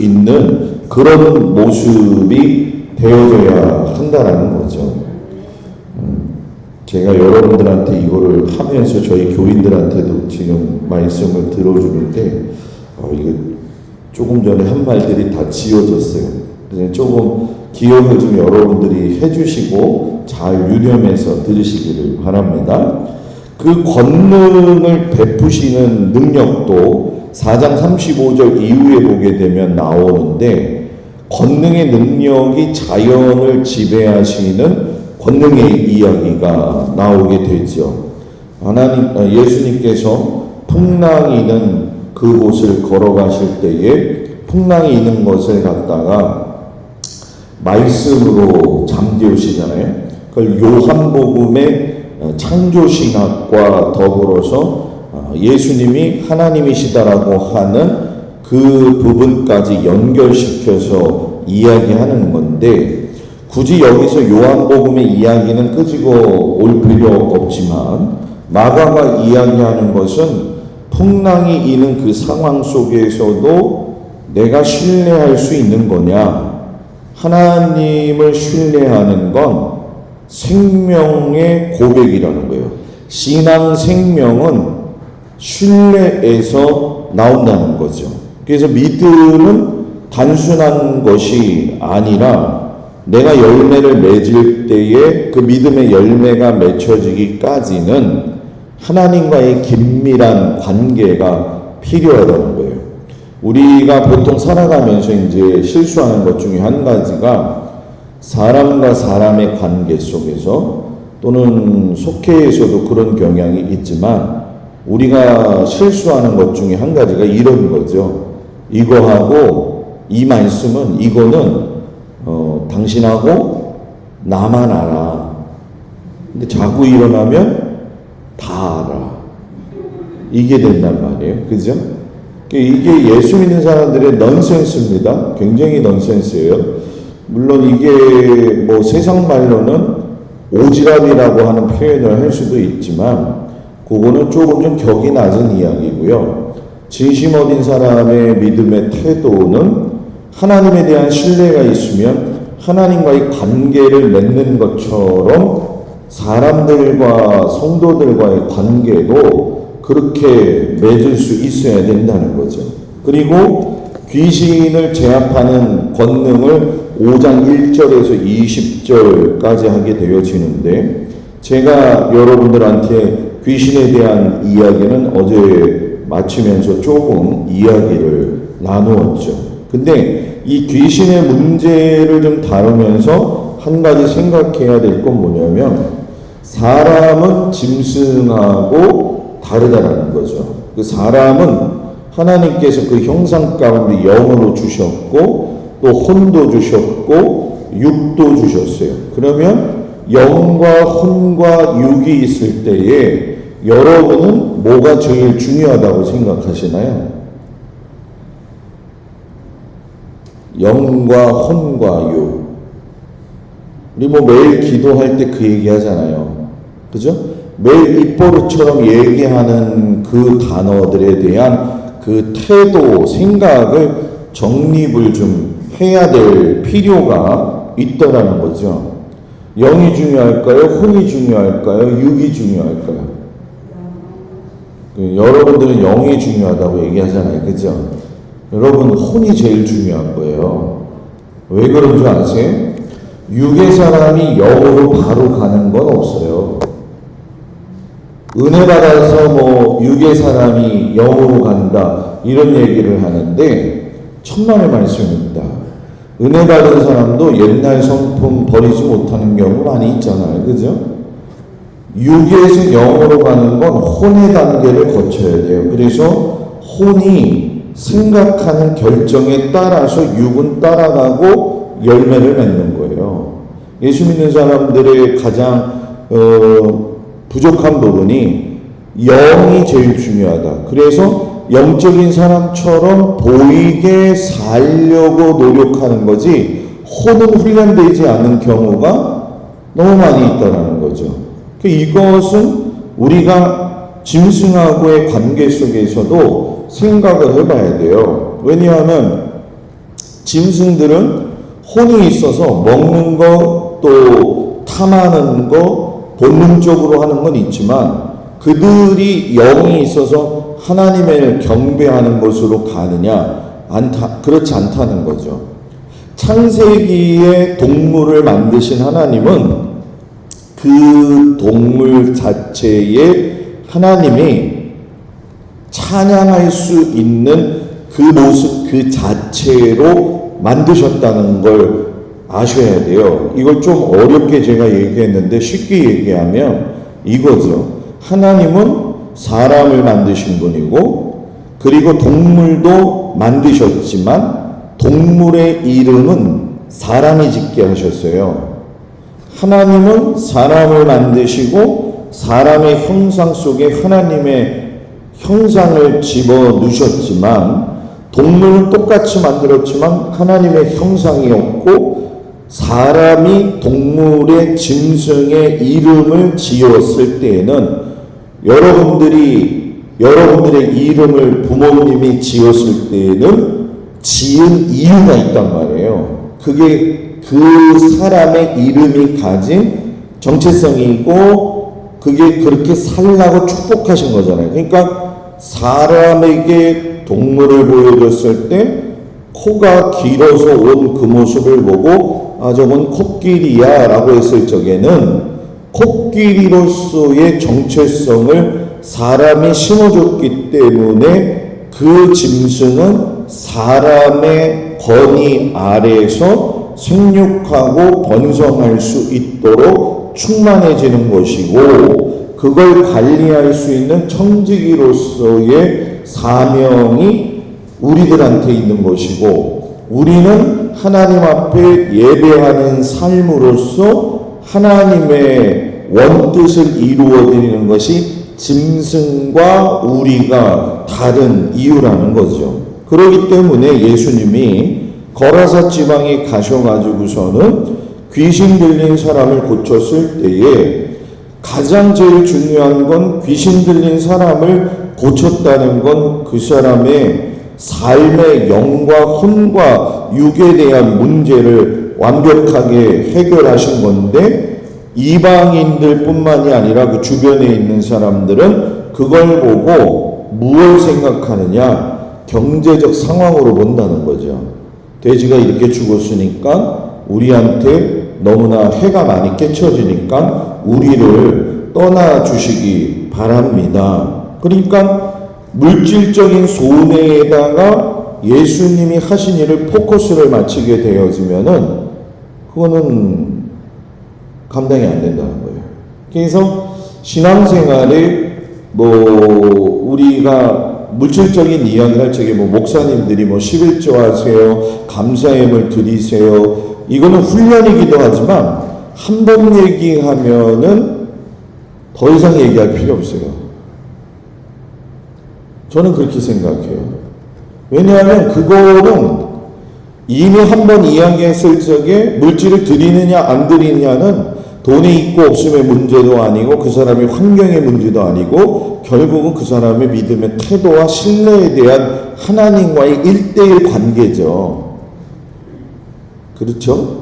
있는 그런 모습이 되어져야 한다라는 거죠. 제가 여러분들한테 이거를 하면서 저희 교인들한테도 지금 말씀을 들어주는데 이게 조금 전에 한 말들이 다 지워졌어요. 그래서 조금 기억을 좀 여러분들이 해주시고 잘 유념해서 들으시기를 바랍니다. 그 권능을 베푸시는 능력도 4장 35절 이후에 보게 되면 나오는데, 권능의 능력이 자연을 지배하시는 권능의 이야기가 나오게 되죠. 예수님께서 풍랑이 있는 그곳을 걸어가실 때에 풍랑이 있는 것을 갖다가 말씀으로 잠재우시잖아요. 그걸 요한복음의 창조신학과 더불어서 예수님이 하나님이시다라고 하는 그 부분까지 연결시켜서 이야기하는 건데, 굳이 여기서 요한복음의 이야기는 끄지고 올 필요 없지만 마가가 이야기하는 것은 풍랑이 있는 그 상황 속에서도 내가 신뢰할 수 있는 거냐, 하나님을 신뢰하는 건 생명의 고백이라는 거예요. 신앙 생명은 신뢰에서 나온다는 거죠. 그래서 믿음은 단순한 것이 아니라 내가 열매를 맺을 때에 그 믿음의 열매가 맺혀지기까지는 하나님과의 긴밀한 관계가 필요하다는 거예요. 우리가 보통 살아가면서 이제 실수하는 것 중에 한 가지가 사람과 사람의 관계 속에서, 또는 속회에서도 그런 경향이 있지만 우리가 실수하는 것 중에 한 가지가 이런 거죠. 이거하고 이 말씀은, 이거는 당신하고 나만 알아. 근데 자꾸 일어나면 다 알아. 이게 된단 말이에요. 그죠? 이게 예수 믿는 사람들의 넌센스입니다. 굉장히 넌센스예요. 물론 이게 뭐 세상 말로는 오지랖이라고 하는 표현을 할 수도 있지만 그거는 조금 좀 격이 낮은 이야기고요. 진심 어린 사람의 믿음의 태도는 하나님에 대한 신뢰가 있으면 하나님과의 관계를 맺는 것처럼 사람들과 성도들과의 관계도 그렇게 맺을 수 있어야 된다는 거죠. 그리고 귀신을 제압하는 권능을 5장 1절에서 20절까지 하게 되어지는데, 제가 여러분들한테 귀신에 대한 이야기는 어제 마치면서 조금 이야기를 나누었죠. 근데 이 귀신의 문제를 좀 다루면서 한 가지 생각해야 될 건 뭐냐면, 사람은 짐승하고 다르다라는 거죠. 그 사람은 하나님께서 그 형상 가운데 영으로 주셨고 또 혼도 주셨고 육도 주셨어요. 그러면 영과 혼과 육이 있을 때에 여러분은 뭐가 제일 중요하다고 생각하시나요? 영과 혼과 육. 우리 뭐 매일 기도할 때 그 얘기 하잖아요. 그죠? 매일 입버릇처럼 얘기하는 그 단어들에 대한 그 태도, 생각을 정립을 좀 해야 될 필요가 있다라는 거죠. 영이 중요할까요? 혼이 중요할까요? 육이 중요할까요? 여러분들은 영이 중요하다고 얘기하잖아요. 그죠? 여러분, 혼이 제일 중요한 거예요. 왜 그런 줄 아세요? 육의 사람이 영으로 바로 가는 건 없어요. 은혜 받아서 뭐 육의 사람이 영으로 간다 이런 얘기를 하는데 천만의 말씀입니다. 은혜 받은 사람도 옛날 성품 버리지 못하는 경우 많이 있잖아요. 그죠? 육에서 영으로 가는 건 혼의 단계를 거쳐야 돼요. 그래서 혼이 생각하는 결정에 따라서 육은 따라가고 열매를 맺는 거예요. 예수 믿는 사람들의 가장 부족한 부분이 영이 제일 중요하다. 그래서 영적인 사람처럼 보이게 살려고 노력하는 거지, 혼은 훈련되지 않은 경우가 너무 많이 있다는 거죠. 이것은 우리가 짐승하고의 관계 속에서도 생각을 해봐야 돼요. 왜냐하면 짐승들은 혼이 있어서 먹는 거, 또 탐하는 거, 본능적으로 하는 건 있지만 그들이 영이 있어서 하나님을 경배하는 것으로 가느냐? 그렇지 않다는 거죠. 창세기에 동물을 만드신 하나님은 그 동물 자체에 하나님이 찬양할 수 있는 그 모습 그 자체로 만드셨다는 걸 아셔야 돼요. 이걸 좀 어렵게 제가 얘기했는데 쉽게 얘기하면 이거죠. 하나님은 사람을 만드신 분이고 그리고 동물도 만드셨지만 동물의 이름은 사람이 짓게 하셨어요. 하나님은 사람을 만드시고 사람의 형상 속에 하나님의 형상을 집어넣으셨지만 동물은 똑같이 만들었지만 하나님의 형상이었고 사람이 동물의 짐승의 이름을 지었을 때에는 여러분들의 이름을 부모님이 지었을 때에는 지은 이유가 있단 말이에요. 그게 그 사람의 이름이 가진 정체성이고 그게 그렇게 살라고 축복하신 거잖아요. 그러니까 사람에게 동물을 보여줬을 때 코가 길어서 온 그 모습을 보고 아 저건 코끼리야 라고 했을 적에는 코끼리로서의 정체성을 사람이 심어줬기 때문에 그 짐승은 사람의 권위 아래에서 생육하고 번성할 수 있도록 충만해지는 것이고 그걸 관리할 수 있는 청지기로서의 사명이 우리들한테 있는 것이고 우리는 하나님 앞에 예배하는 삶으로서 하나님의 원뜻을 이루어드리는 것이 짐승과 우리가 다른 이유라는 거죠. 그렇기 때문에 예수님이 거라사 지방에 가셔가지고서는 귀신 들린 사람을 고쳤을 때에 가장 제일 중요한 건 귀신 들린 사람을 고쳤다는 건 그 사람의 삶의 영과 혼과 육에 대한 문제를 완벽하게 해결하신 건데 이방인들 뿐만이 아니라 그 주변에 있는 사람들은 그걸 보고 무엇을 생각하느냐? 경제적 상황으로 본다는 거죠. 돼지가 이렇게 죽었으니까 우리한테 너무나 해가 많이 끼쳐지니까 우리를 떠나주시기 바랍니다. 그러니까 물질적인 손해에다가 예수님이 하신 일을 포커스를 맞추게 되어지면은 그거는 감당이 안 된다는 거예요. 그래서 신앙생활에 우리가 물질적인 이야기 할 적에 목사님들이 11조 하세요, 감사예물 드리세요. 이거는 훈련이기도 하지만 한 번 얘기하면은 더 이상 얘기할 필요 없어요. 저는 그렇게 생각해요. 왜냐하면 그거는 이미 한 번 이야기했을 적에 물질을 드리느냐 안 드리느냐는 돈이 있고 없음의 문제도 아니고 그 사람의 환경의 문제도 아니고 결국은 그 사람의 믿음의 태도와 신뢰에 대한 하나님과의 1:1 관계죠. 그렇죠?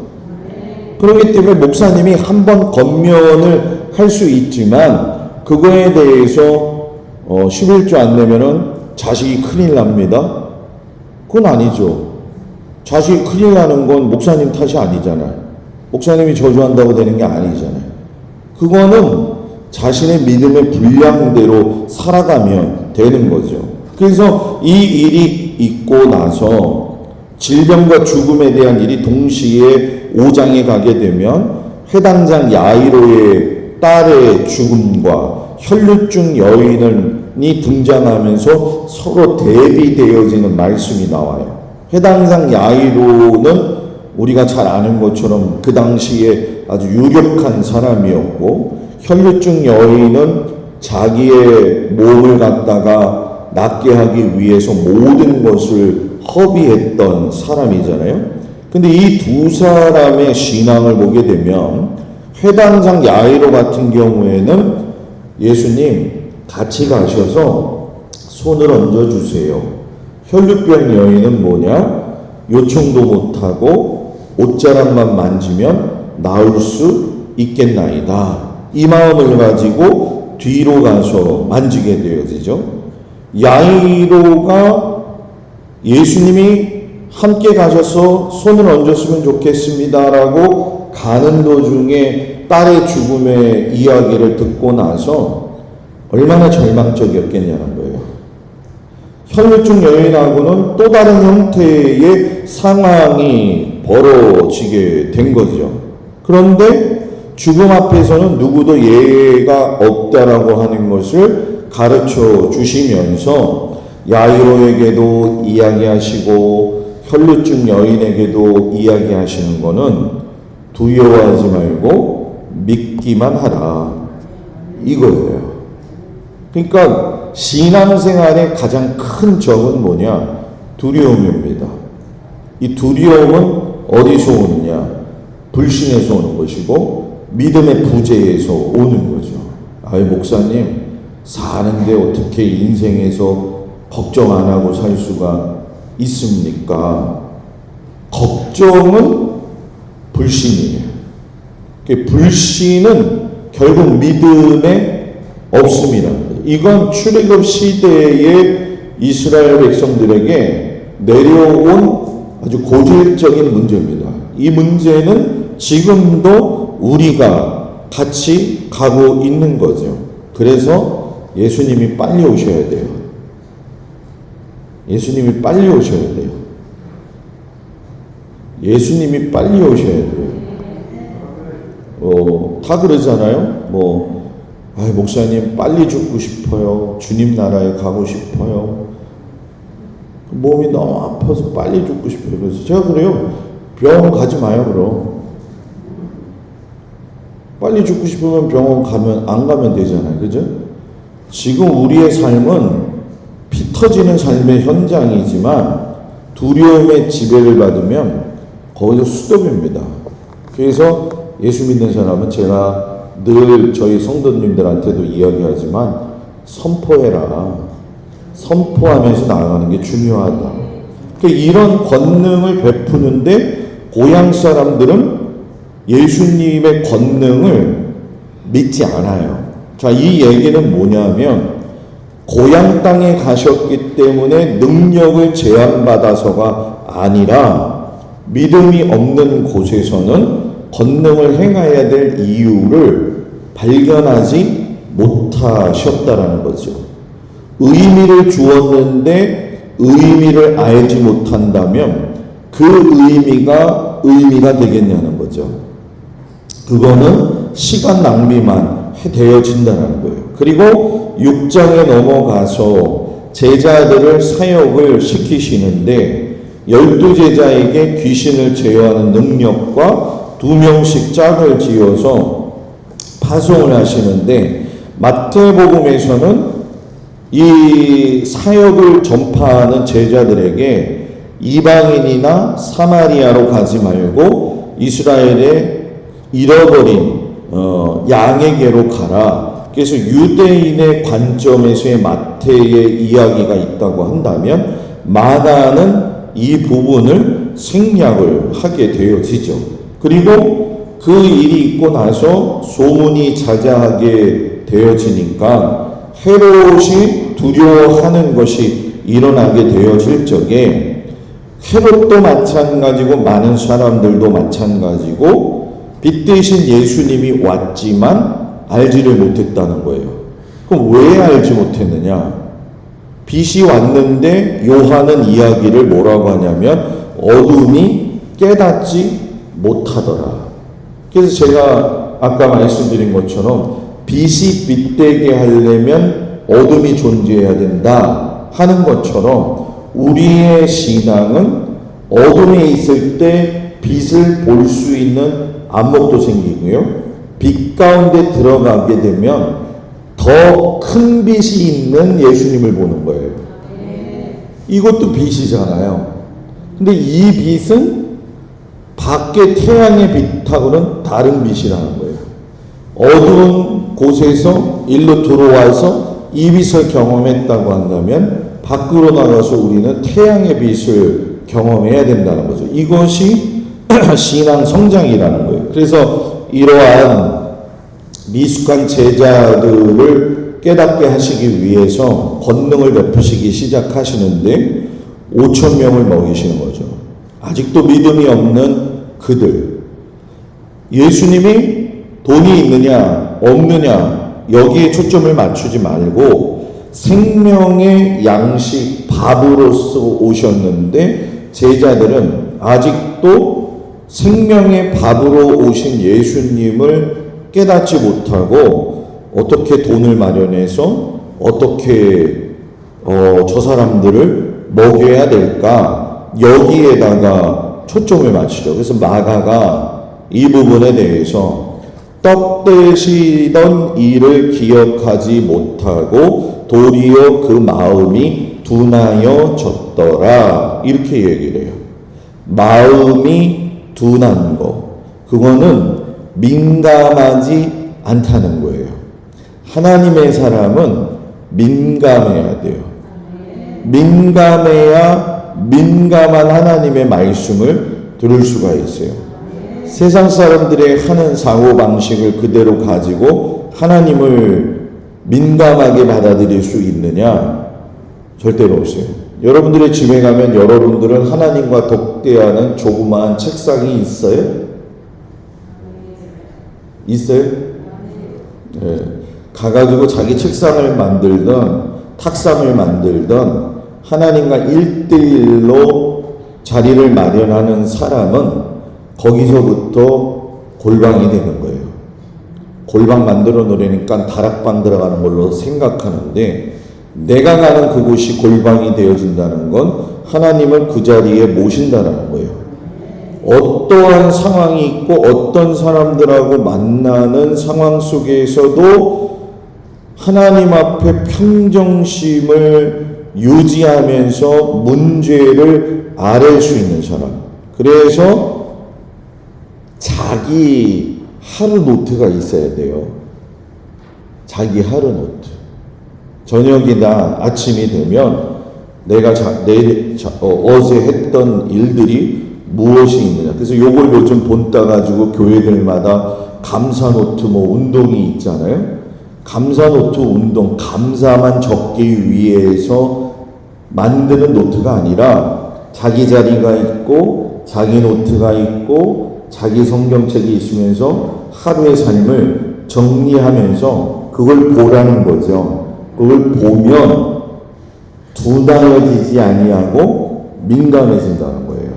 그렇기 때문에 목사님이 한 번 권면을 할 수 있지만 그거에 대해서 11조 안 내면은 자식이 큰일 납니다. 그건 아니죠. 자식이 큰일 나는 건 목사님 탓이 아니잖아요. 목사님이 저주한다고 되는 게 아니잖아요. 그거는 자신의 믿음의 분량대로 살아가면 되는 거죠. 그래서 이 일이 있고 나서 질병과 죽음에 대한 일이 동시에 5장에 가게 되면 해당장 야이로의 딸의 죽음과 혈루증 여인이 등장하면서 서로 대비되어지는 말씀이 나와요. 해당장 야이로는 우리가 잘 아는 것처럼 그 당시에 아주 유력한 사람이었고 혈루증 여인은 자기의 몸을 갖다가 낫게 하기 위해서 모든 것을 허비했던 사람이잖아요. 근데 이 두 사람의 신앙을 보게 되면 해당장 야이로 같은 경우에는 예수님 같이 가셔서 손을 얹어주세요. 혈루병 여인은 뭐냐? 요청도 못하고 옷자락만 만지면 나을 수 있겠나이다. 이 마음을 가지고 뒤로 가서 만지게 되어지죠. 야이로가 예수님이 함께 가셔서 손을 얹었으면 좋겠습니다라고 가는 도중에 딸의 죽음의 이야기를 듣고 나서 얼마나 절망적이었겠냐는 거예요. 혈루증 여인하고는 또 다른 형태의 상황이 벌어지게 된 거죠. 그런데 죽음 앞에서는 누구도 예가 없다라고 하는 것을 가르쳐 주시면서 야이로에게도 이야기하시고 혈루증 여인에게도 이야기하시는 것은 두려워하지 말고 믿기만 하라, 이거예요. 그러니까 신앙생활의 가장 큰 적은 뭐냐? 두려움입니다. 이 두려움은 어디서 오느냐? 불신에서 오는 것이고 믿음의 부재에서 오는 거죠. 아이 목사님, 사는데 어떻게 인생에서 걱정 안 하고 살 수가 있습니까? 걱정은 불신이에요. 불신은 결국 믿음에 없음이라는 거죠. 이건 출애굽 시대의 이스라엘 백성들에게 내려온 아주 고질적인 문제입니다. 이 문제는 지금도 우리가 같이 가고 있는 거죠. 그래서 예수님이 빨리 오셔야 돼요. 예수님이 빨리 오셔야 돼요. 예수님이 빨리 오셔야 돼요. 다 그러잖아요. 목사님 빨리 죽고 싶어요. 주님 나라에 가고 싶어요. 몸이 너무 아파서 빨리 죽고 싶어요. 그래서 제가 그래요. 병원 가지 마요, 그럼. 빨리 죽고 싶으면 병원 안 가면 되잖아요. 그죠? 지금 우리의 삶은 피 터지는 삶의 현장이지만 두려움의 지배를 받으면 거기서 수dob입니다. 그래서 예수 믿는 사람은 제가 늘 저희 성도님들한테도 이야기하지만 선포해라. 선포하면서 나아가는 게 중요하다. 그러니까 이런 권능을 베푸는데 고향 사람들은 예수님의 권능을 믿지 않아요. 자, 이 얘기는 뭐냐면 고향 땅에 가셨기 때문에 능력을 제한받아서가 아니라 믿음이 없는 곳에서는 권능을 행해야 될 이유를 발견하지 못하셨다라는 거죠. 의미를 주었는데 의미를 알지 못한다면 그 의미가 되겠냐는 거죠. 그거는 시간 낭비만 되어진다는 거예요. 그리고 6장에 넘어가서 제자들을 사역을 시키시는데 12제자에게 귀신을 제어하는 능력과 2명씩 짝을 지어서 파송을 하시는데 마태복음에서는 이 사역을 전파하는 제자들에게 이방인이나 사마리아로 가지 말고 이스라엘의 잃어버린 양에게로 가라. 그래서 유대인의 관점에서의 마태의 이야기가 있다고 한다면 마가는 이 부분을 생략을 하게 되어지죠. 그리고 그 일이 있고 나서 소문이 자자하게 되어지니까 헤롯이 두려워하는 것이 일어나게 되어질 적에 헤롯도 마찬가지고 많은 사람들도 마찬가지고 빛 대신 예수님이 왔지만 알지를 못했다는 거예요. 그럼 왜 알지 못했느냐? 빛이 왔는데 요한은 이야기를 뭐라고 하냐면 어둠이 깨닫지 못하더라. 그래서 제가 아까 말씀드린 것처럼 빛이 빛되게 하려면 어둠이 존재해야 된다 하는 것처럼 우리의 신앙은 어둠에 있을 때 빛을 볼 수 있는 안목도 생기고요. 빛 가운데 들어가게 되면 더 큰 빛이 있는 예수님을 보는 거예요. 이것도 빛이잖아요. 근데 이 빛은 밖에 태양의 빛하고는 다른 빛이라는 거예요. 어두운 곳에서 일로 들어와서 이 빛을 경험했다고 한다면 밖으로 나가서 우리는 태양의 빛을 경험해야 된다는 거죠. 이것이 신앙 성장이라는 거예요. 그래서 이러한 미숙한 제자들을 깨닫게 하시기 위해서 권능을 베푸시기 시작하시는데 5천 명을 먹이시는 거죠. 아직도 믿음이 없는 그들. 예수님이 돈이 있느냐 없느냐 여기에 초점을 맞추지 말고 생명의 양식 밥으로서 오셨는데 제자들은 아직도 생명의 밥으로 오신 예수님을 깨닫지 못하고 어떻게 돈을 마련해서 어떻게 저 사람들을 먹여야 될까 여기에다가 초점을 맞추죠. 그래서 마가가 이 부분에 대해서 떡되시던 일을 기억하지 못하고 도리어 그 마음이 둔하여졌더라 이렇게 얘기를 해요. 마음이 둔한 거 그거는 민감하지 않다는 거예요. 하나님의 사람은 민감해야 돼요. 민감해야 민감한 하나님의 말씀을 들을 수가 있어요. 세상 사람들의 하는 사고방식을 그대로 가지고 하나님을 민감하게 받아들일 수 있느냐? 절대로 없어요. 여러분들의 집에 가면 여러분들은 하나님과 독대하는 조그마한 책상이 있어요? 있어요? 네. 가가지고 자기 책상을 만들던 탁상을 만들던 하나님과 1대1로 자리를 마련하는 사람은 거기서부터 골방이 되는 거예요. 골방 만들어 놓으니까 다락방 들어가는 걸로 생각하는데 내가 가는 그곳이 골방이 되어진다는 건 하나님을 그 자리에 모신다라는 거예요. 어떠한 상황이 있고 어떤 사람들하고 만나는 상황 속에서도 하나님 앞에 평정심을 유지하면서 문제를 아뢰 수 있는 사람. 그래서 자기 하루 노트가 있어야 돼요. 자기 하루 노트. 저녁이나 아침이 되면 내가 어제 했던 일들이 무엇이 있느냐. 그래서 요걸 요즘 본 따가지고 교회들마다 감사 노트 운동이 있잖아요. 감사 노트 운동, 감사만 적기 위해서 만드는 노트가 아니라 자기 자리가 있고 자기 노트가 있고 자기 성경책이 있으면서 하루의 삶을 정리하면서 그걸 보라는 거죠. 그걸 보면 둔하여지지 아니하고 민감해진다는 거예요.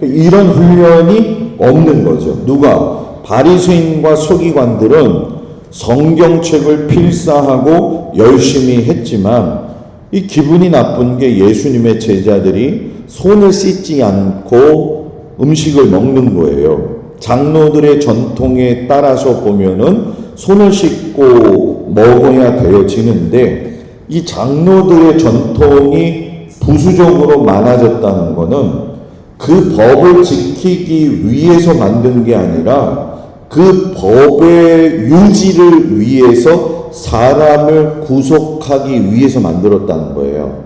이런 훈련이 없는 거죠. 누가? 바리새인과 서기관들은 성경책을 필사하고 열심히 했지만 이 기분이 나쁜 게 예수님의 제자들이 손을 씻지 않고 음식을 먹는 거예요. 장로들의 전통에 따라서 보면은 손을 씻고 먹어야 되어지는데 이 장로들의 전통이 부수적으로 많아졌다는 거는 그 법을 지키기 위해서 만든 게 아니라 그 법의 유지를 위해서 사람을 구속하기 위해서 만들었다는 거예요.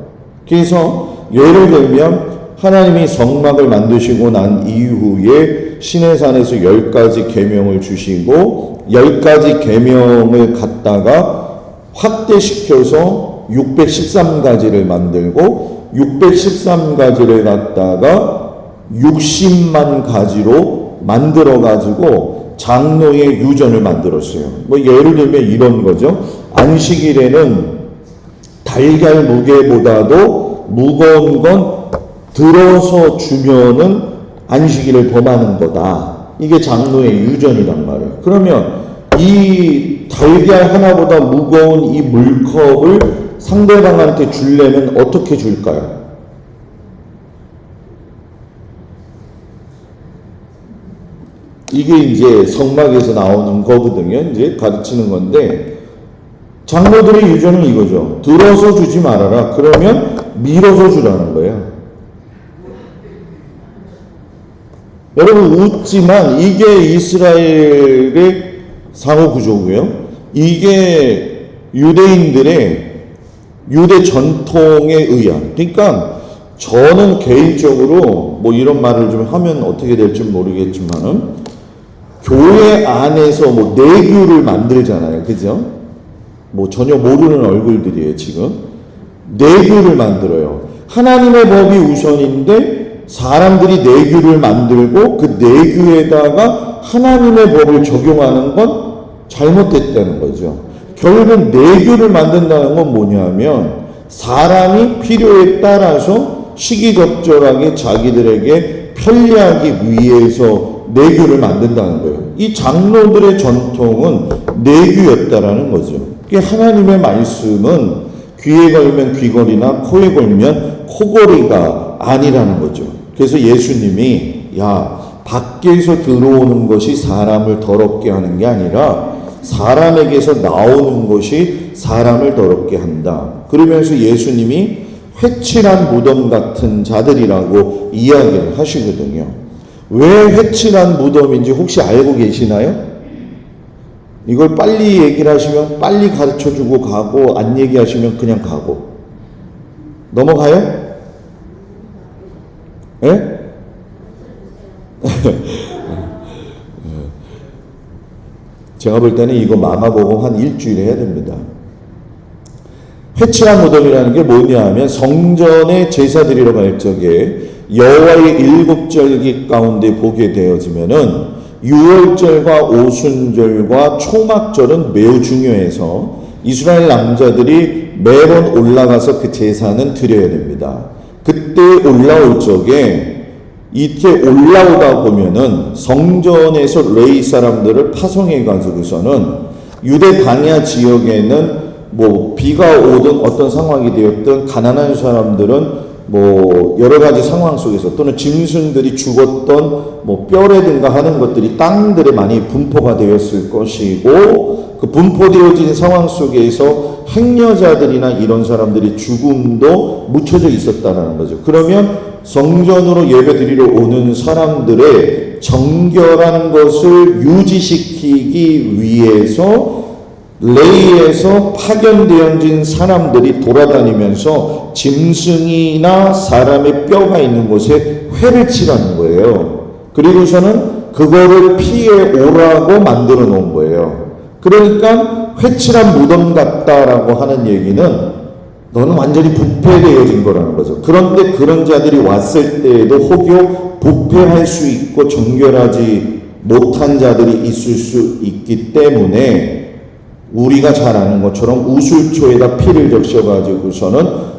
그래서 예를 들면 하나님이 성막을 만드시고 난 이후에 시내산에서 10가지 계명을 주시고 10가지 계명을 갖다가 확대시켜서 613가지를 만들고 613가지를 갖다가 60만 가지로 만들어가지고 장로의 유전을 만들었어요. 예를 들면 이런 거죠. 안식일에는 달걀 무게보다도 무거운 건 들어서 주면은 안식일을 범하는 거다. 이게 장로의 유전이란 말이에요. 그러면 이 달걀 하나보다 무거운 이 물컵을 상대방한테 주려면 어떻게 줄까요? 이게 이제 성막에서 나오는 거거든요. 이제 가르치는 건데 장로들의 유전은 이거죠. 들어서 주지 말아라. 그러면 밀어서 주라는 거예요. 여러분 웃지만 이게 이스라엘의 상호 구조고요. 이게 유대인들의 유대 전통에 의한, 그러니까 저는 개인적으로 뭐 이런 말을 좀 하면 어떻게 될지 모르겠지만은 교회 안에서 뭐 내교를 만들잖아요. 그죠? 뭐 전혀 모르는 얼굴들이에요, 지금. 내교를 만들어요. 하나님의 법이 우선인데 사람들이 내교를 만들고 그 내교에다가 하나님의 법을 적용하는 건 잘못됐다는 거죠. 결국 내교를 만든다는 건 뭐냐면 사람이 필요에 따라서 시기적절하게 자기들에게 편리하기 위해서 내교를 만든다는 거예요. 이 장로들의 전통은 내교였다라는 거죠. 하나님의 말씀은 귀에 걸면 귀걸이나 코에 걸면 코걸이가 아니라는 거죠. 그래서 예수님이 밖에서 들어오는 것이 사람을 더럽게 하는 게 아니라 사람에게서 나오는 것이 사람을 더럽게 한다. 그러면서 예수님이 회칠한 무덤 같은 자들이라고 이야기를 하시거든요. 왜 회칠한 무덤인지 혹시 알고 계시나요? 이걸 빨리 얘기를 하시면 빨리 가르쳐주고 가고, 안 얘기하시면 그냥 가고. 넘어가요? 예? 제가 볼 때는 이거 마가복음 한 일주일 해야 됩니다. 회칠한 무덤이라는 게 뭐냐 하면 성전에 제사 드리러 갈 적에 여호와의 7절기 가운데 보게 되어지면은 유월절과 오순절과 초막절은 매우 중요해서 이스라엘 남자들이 매번 올라가서 그 제사는 드려야 됩니다. 그때 올라올 적에 이렇게 올라오다 보면은 성전에서 레위 사람들을 파송해 가지고서는 유대 광야 지역에는 뭐 비가 오든 어떤 상황이 되었든 가난한 사람들은 뭐 여러 가지 상황 속에서 또는 짐승들이 죽었던 뭐 뼈라든가 하는 것들이 땅들에 많이 분포가 되었을 것이고 그 분포되어진 상황 속에서 행여자들이나 이런 사람들이 죽음도 묻혀져 있었다는 거죠. 그러면 성전으로 예배드리러 오는 사람들의 정결한 것을 유지시키기 위해서 레이에서 파견되어진 사람들이 돌아다니면서 짐승이나 사람의 뼈가 있는 곳에 회를 치라는 거예요. 그리고서는 그거를 피해 오라고 만들어 놓은 거예요. 그러니까 회칠한 무덤 같다라고 하는 얘기는 너는 완전히 부패되어진 거라는 거죠. 그런데 그런 자들이 왔을 때에도 혹여 부패할 수 있고 정결하지 못한 자들이 있을 수 있기 때문에 우리가 잘 아는 것처럼 우술초에다 피를 적셔가지고서는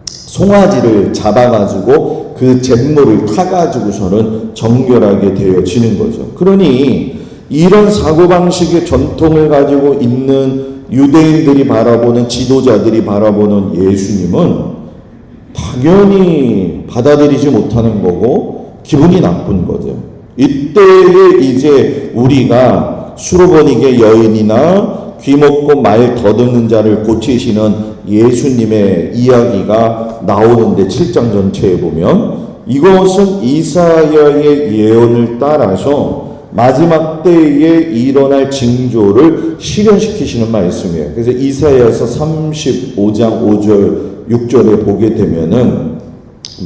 송아지를 잡아가지고 그 잿물을 타가지고서는 정결하게 되어지는 거죠. 그러니 이런 사고방식의 전통을 가지고 있는 유대인들이 바라보는 지도자들이 바라보는 예수님은 당연히 받아들이지 못하는 거고 기분이 나쁜 거죠. 이때에 이제 우리가 수로버니게 여인이나 귀먹고 말 더듬는 자를 고치시는 예수님의 이야기가 나오는데 7장 전체에 보면 이것은 이사야의 예언을 따라서 마지막 때에 일어날 징조를 실현시키시는 말씀이에요. 그래서 이사야서 35장 5절 6절에 보게 되면은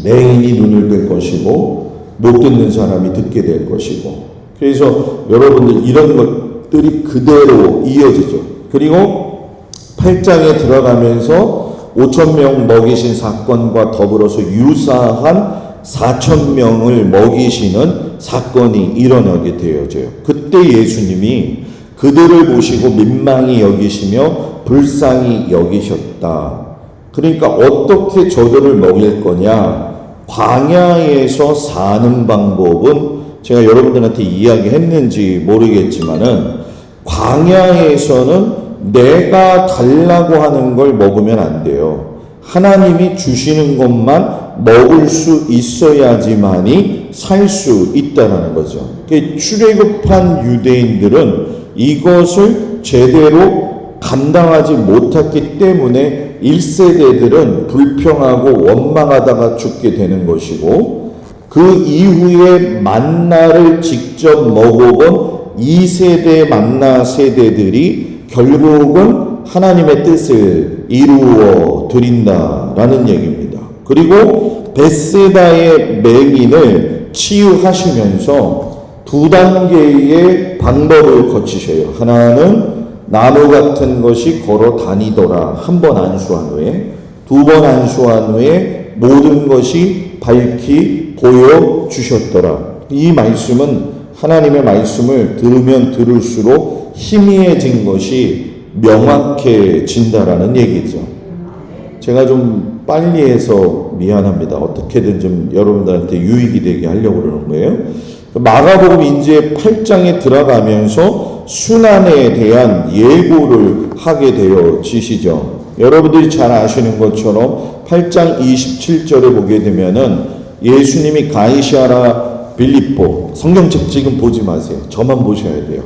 맹인이 눈을 뜰 것이고 못 듣는 사람이 듣게 될 것이고, 그래서 여러분들 이런 것들이 그대로 이어지죠. 그리고 8장에 들어가면서 5,000명 먹이신 사건과 더불어서 유사한 4,000명을 먹이시는 사건이 일어나게 되어져요. 그때 예수님이 그들을 보시고 민망히 여기시며 불쌍히 여기셨다. 그러니까 어떻게 저들을 먹일 거냐? 광야에서 사는 방법은 제가 여러분들한테 이야기했는지 모르겠지만은 광야에서는 내가 달라고 하는 걸 먹으면 안 돼요. 하나님이 주시는 것만 먹을 수 있어야지만이 살 수 있다는 거죠. 출애굽한 유대인들은 이것을 제대로 감당하지 못했기 때문에 1세대들은 불평하고 원망하다가 죽게 되는 것이고, 그 이후에 만나를 직접 먹어본 2세대 만나 세대들이 결국은 하나님의 뜻을 이루어 드린다라는 얘기입니다. 그리고 벳세다의 맹인을 치유하시면서 두 단계의 방법을 거치셔요. 하나는 나무 같은 것이 걸어 다니더라. 한 번 안수한 후에, 두 번 안수한 후에 모든 것이 밝히 보여주셨더라. 이 말씀은 하나님의 말씀을 들으면 들을수록 희미해진 것이 명확해진다라는 얘기죠. 제가 좀 빨리 해서 미안합니다. 어떻게든 좀 여러분들한테 유익이 되게 하려고 그러는 거예요. 마가복음 이제 8장에 들어가면서 순환에 대한 예고를 하게 되어지시죠. 여러분들이 잘 아시는 것처럼 8장 27절에 보게 되면은 예수님이 가이사랴 빌립보, 성경책 지금 보지 마세요. 저만 보셔야 돼요.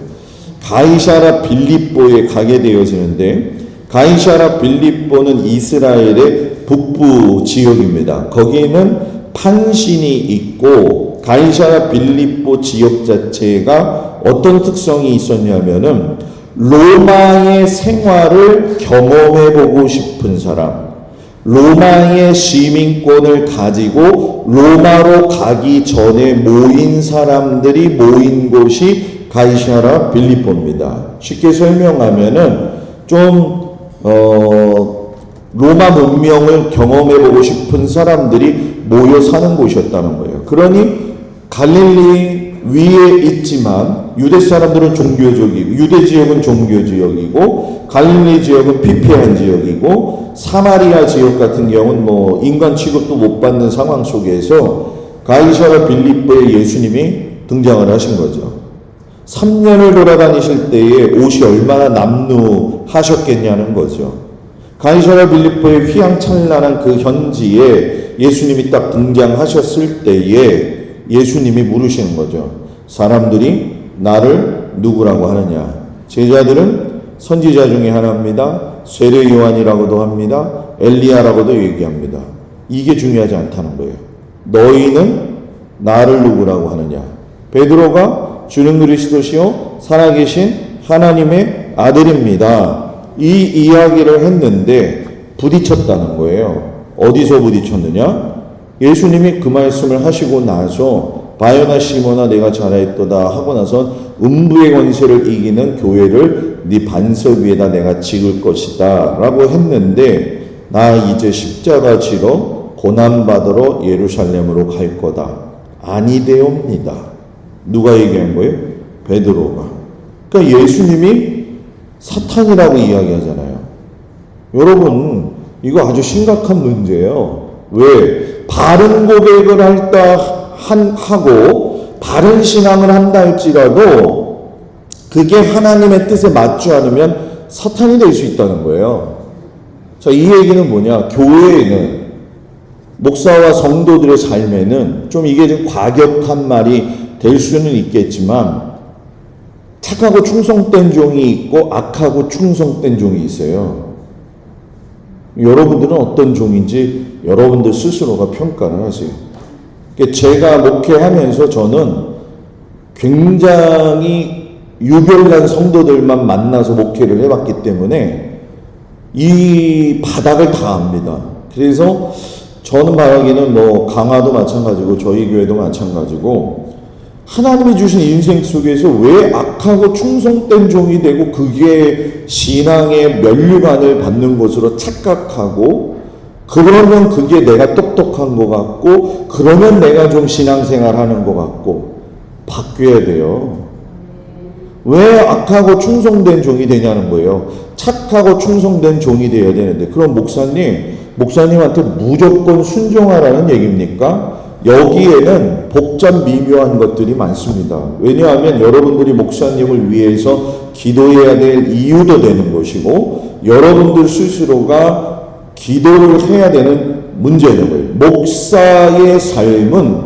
가이사랴 빌립보에 가게 되어지는데, 가이사랴 빌립보는 이스라엘의 북부 지역입니다. 거기에는 판신이 있고, 가이사랴 빌립보 지역 자체가 어떤 특성이 있었냐면은 로마의 생활을 경험해보고 싶은 사람, 로마의 시민권을 가지고 로마로 가기 전에 모인 사람들이 모인 곳이 가이사랴 빌립보입니다. 쉽게 설명하면은 로마 문명을 경험해보고 싶은 사람들이 모여 사는 곳이었다는 거예요. 그러니 갈릴리 위에 있지만 유대 사람들은 종교적이고, 유대 지역은 종교 지역이고, 갈릴리 지역은 피폐한 지역이고, 사마리아 지역 같은 경우는 뭐 인간 취급도 못 받는 상황 속에서 가이사랴 빌립보에 예수님이 등장을 하신 거죠. 3년을 돌아다니실 때에 옷이 얼마나 남루하셨겠냐는 거죠. 가이사랴 빌립보의 휘황찬란한 그 현지에 예수님이 딱 등장하셨을 때에 예수님이 물으시는 거죠. 사람들이 나를 누구라고 하느냐? 제자들은 선지자 중에 하나입니다. 세례 요한이라고도 합니다. 엘리야라고도 얘기합니다. 이게 중요하지 않다는 거예요. 너희는 나를 누구라고 하느냐? 베드로가 주는 그리스도시요 살아계신 하나님의 아들입니다. 이 이야기를 했는데 부딪혔다는 거예요. 어디서 부딪혔느냐? 예수님이 그 말씀을 하시고 나서 바요나 시모나 내가 잘하였도다 하고 나서 음부의 권세를 이기는 교회를 네 반석 위에다 내가 찍을 것이다 라고 했는데, 나 이제 십자가 지러 고난받으러 예루살렘으로 갈 거다. 아니되옵니다. 누가 얘기한 거예요? 베드로가. 그러니까 예수님이 사탄이라고 이야기하잖아요. 여러분, 이거 아주 심각한 문제예요. 왜? 바른 고백을 하고 바른 신앙을 한다 할지라도 그게 하나님의 뜻에 맞지 않으면 사탄이 될 수 있다는 거예요. 자, 이 얘기는 뭐냐? 교회에는, 목사와 성도들의 삶에는 좀 이게 좀 과격한 말이 될 수는 있겠지만, 착하고 충성된 종이 있고 악하고 충성된 종이 있어요. 여러분들은 어떤 종인지 여러분들 스스로가 평가를 하세요. 제가 목회하면서 저는 굉장히 유별난 성도들만 만나서 목회를 해봤기 때문에 이 바닥을 다 압니다. 그래서 저는 말하기는 뭐 강화도 마찬가지고 저희 교회도 마찬가지고, 하나님이 주신 인생 속에서 왜 악하고 충성된 종이 되고 그게 신앙의 면류관을 받는 것으로 착각하고, 그러면 그게 내가 똑똑한 것 같고, 그러면 내가 좀 신앙생활 하는 것 같고, 바뀌어야 돼요. 왜 악하고 충성된 종이 되냐는 거예요. 착하고 충성된 종이 되어야 되는데, 그럼 목사님한테 무조건 순종하라는 얘기입니까? 여기에는 복잡 미묘한 것들이 많습니다. 왜냐하면 여러분들이 목사님을 위해서 기도해야 될 이유도 되는 것이고, 여러분들 스스로가 기도를 해야 되는 문제는 거예요. 목사의 삶은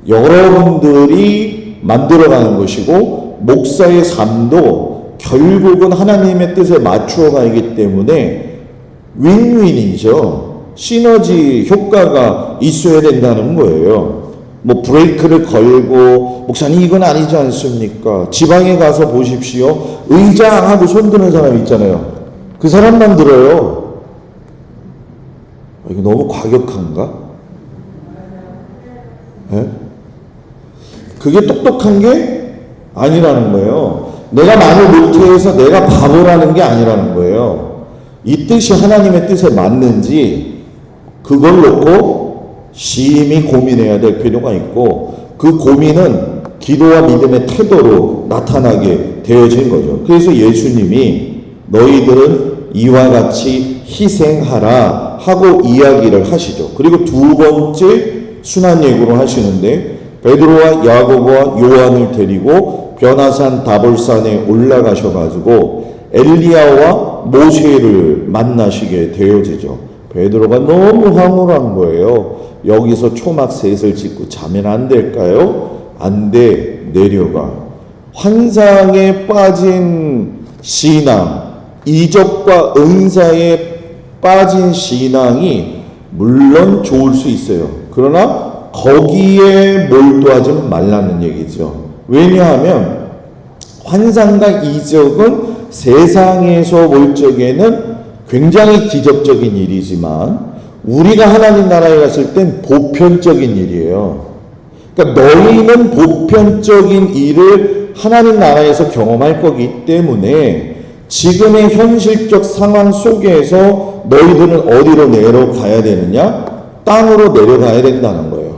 여러분들이 만들어가는 것이고, 목사의 삶도 결국은 하나님의 뜻에 맞추어 가기 때문에 윈윈이죠. 시너지 효과가 있어야 된다는 거예요. 뭐 브레이크를 걸고, 목사님 이건 아니지 않습니까? 지방에 가서 보십시오. 의장하고 손드는 사람 있잖아요. 그 사람만 들어요. 이거 너무 과격한가? 네? 그게 똑똑한 게 아니라는 거예요. 내가 말을 못해서 내가 바보라는 게 아니라는 거예요. 이 뜻이 하나님의 뜻에 맞는지 그걸 놓고 심히 고민해야 될 필요가 있고, 그 고민은 기도와 믿음의 태도로 나타나게 되어진 거죠. 그래서 예수님이 너희들은 이와 같이 희생하라 하고 이야기를 하시죠. 그리고 두 번째 순환 예고를 하시는데, 베드로와 야고보와 요한을 데리고 변화산 다볼산에 올라가셔가지고 엘리야와 모세를 만나시게 되어지죠. 베드로가 너무 황홀한 거예요. 여기서 초막셋을 짓고 자면 안 될까요? 안 돼. 내려가. 환상에 빠진 신앙, 이적과 은사에 빠진 신앙이 물론 좋을 수 있어요. 그러나 거기에 몰두하지 말라는 얘기죠. 왜냐하면 환상과 이적은 세상에서 볼 적에는 굉장히 기적적인 일이지만 우리가 하나님 나라에 갔을 땐 보편적인 일이에요. 그러니까 너희는 보편적인 일을 하나님 나라에서 경험할 거기 때문에 지금의 현실적 상황 속에서 너희들은 어디로 내려가야 되느냐? 땅으로 내려가야 된다는 거예요.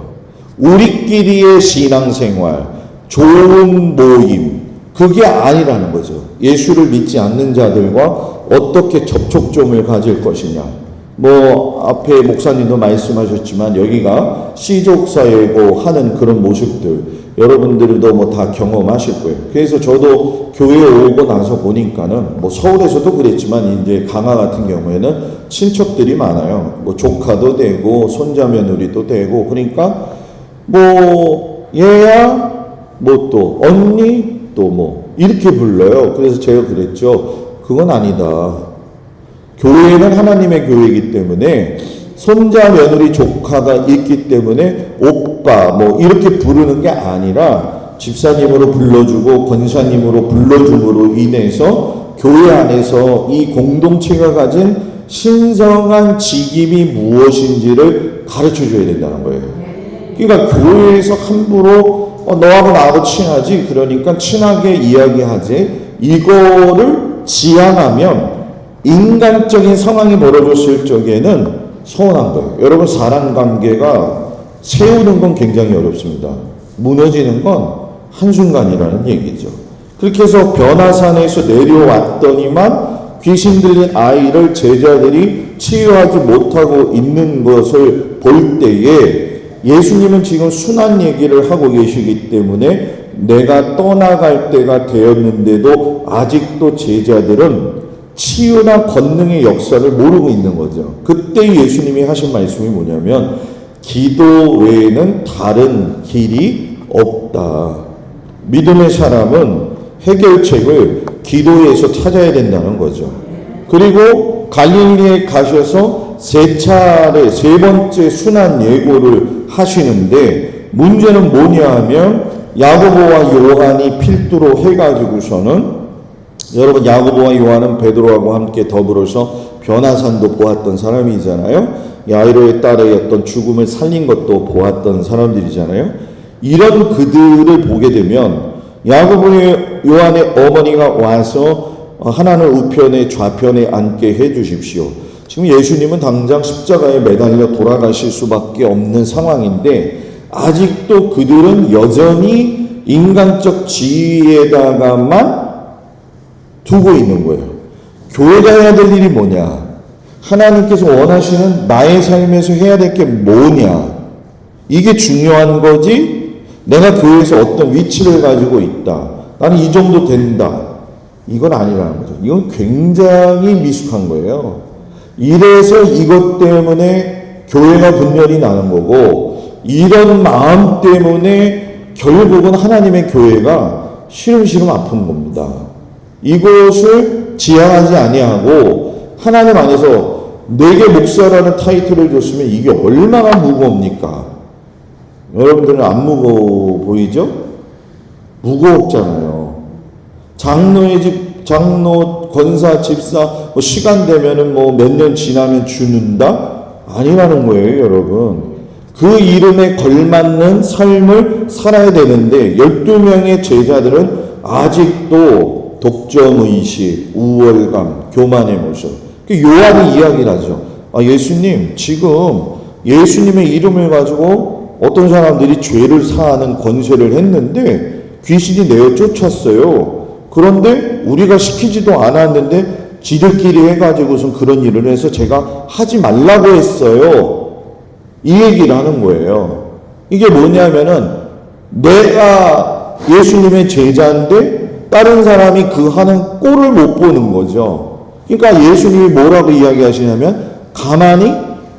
우리끼리의 신앙생활, 좋은 모임, 그게 아니라는 거죠. 예수를 믿지 않는 자들과 어떻게 접촉점을 가질 것이냐. 앞에 목사님도 말씀하셨지만 여기가 시족사회고 하는 그런 모습들 여러분들도 다 경험하실 거예요. 그래서 저도 교회에 오고 나서 보니까는 서울에서도 그랬지만 이제 강화 같은 경우에는 친척들이 많아요. 조카도 되고 손자 며느리도 되고, 그러니까 얘야 또 언니 또 이렇게 불러요. 그래서 제가 그랬죠. 그건 아니다. 교회는 하나님의 교회이기 때문에 손자 며느리 조카가 있기 때문에 오빠 이렇게 부르는 게 아니라 집사님으로 불러주고 권사님으로 불러줌으로 인해서 교회 안에서 이 공동체가 가진 신성한 직임이 무엇인지를 가르쳐 줘야 된다는 거예요. 그러니까 교회에서 함부로 너하고 나하고 친하지, 그러니까 친하게 이야기하지, 이거를 지향하면 인간적인 상황이 벌어졌을 적에는 서운한 거예요. 여러분, 사람 관계가 세우는 건 굉장히 어렵습니다. 무너지는 건 한순간이라는 얘기죠. 그렇게 해서 변화산에서 내려왔더니만 귀신 들린 아이를 제자들이 치유하지 못하고 있는 것을 볼 때에 예수님은 지금 순환 얘기를 하고 계시기 때문에 내가 떠나갈 때가 되었는데도 아직도 제자들은 치유나 권능의 역사를 모르고 있는 거죠. 그때 예수님이 하신 말씀이 뭐냐면 기도 외에는 다른 길이 없다. 믿음의 사람은 해결책을 기도에서 찾아야 된다는 거죠. 그리고 갈릴리에 가셔서 세 번째 순환 예고를 하시는데 문제는 뭐냐 하면 야고보와 요한이 필두로 해가지고서는, 여러분 야고보와 요한은 베드로하고 함께 더불어서 변화산도 보았던 사람이잖아요. 야이로의 딸의 어떤 죽음을 살린 것도 보았던 사람들이잖아요. 이런 그들을 보게 되면 야고보의 요한의 어머니가 와서 하나는 우편에 좌편에 앉게 해 주십시오. 지금 예수님은 당장 십자가에 매달려 돌아가실 수밖에 없는 상황인데 아직도 그들은 여전히 인간적 지위에다가만 두고 있는 거예요. 교회가 해야 될 일이 뭐냐? 하나님께서 원하시는 나의 삶에서 해야 될 게 뭐냐? 이게 중요한 거지, 내가 교회에서 어떤 위치를 가지고 있다, 나는 이 정도 된다, 이건 아니라는 거죠. 이건 굉장히 미숙한 거예요. 이래서 이것 때문에 교회가 분열이 나는 거고, 이런 마음 때문에 결국은 하나님의 교회가 시름시름 아픈 겁니다. 이것을 지향하지 아니하고 하나님 안에서 내게 목사라는 타이틀을 줬으면 이게 얼마나 무겁니까? 여러분들은 안 무거워 보이죠? 무겁잖아요. 장로 권사, 집사, 시간 되면은 몇 년 지나면 주는다? 아니라는 거예요, 여러분. 그 이름에 걸맞는 삶을 살아야 되는데 12명의 제자들은 아직도 독점의식, 우월감, 교만의 모습. 요한이 이야기를 하죠. 예수님, 지금 예수님의 이름을 가지고 어떤 사람들이 죄를 사하는 권세를 했는데 귀신이 내어 쫓았어요. 그런데 우리가 시키지도 않았는데 지들끼리 해가지고선 그런 일을 해서 제가 하지 말라고 했어요. 이 얘기를 하는 거예요. 이게 뭐냐면은 내가 예수님의 제자인데 다른 사람이 그 하는 꼴을 못 보는 거죠. 그러니까 예수님이 뭐라고 이야기하시냐면 가만히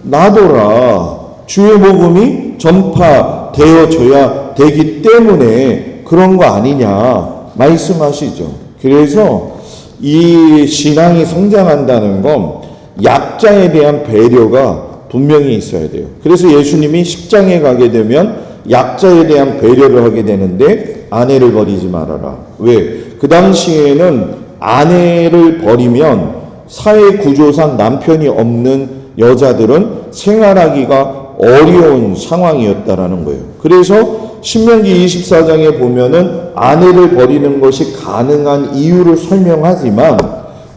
놔둬라. 주의 복음이 전파되어져야 되기 때문에 그런 거 아니냐 말씀하시죠. 그래서 이 신앙이 성장한다는 건 약자에 대한 배려가 분명히 있어야 돼요. 그래서 예수님이 10장에 가게 되면 약자에 대한 배려를 하게 되는데 아내를 버리지 말아라. 왜? 그 당시에는 아내를 버리면 사회 구조상 남편이 없는 여자들은 생활하기가 어려운 상황이었다라는 거예요. 그래서 신명기 24장에 보면은 아내를 버리는 것이 가능한 이유를 설명하지만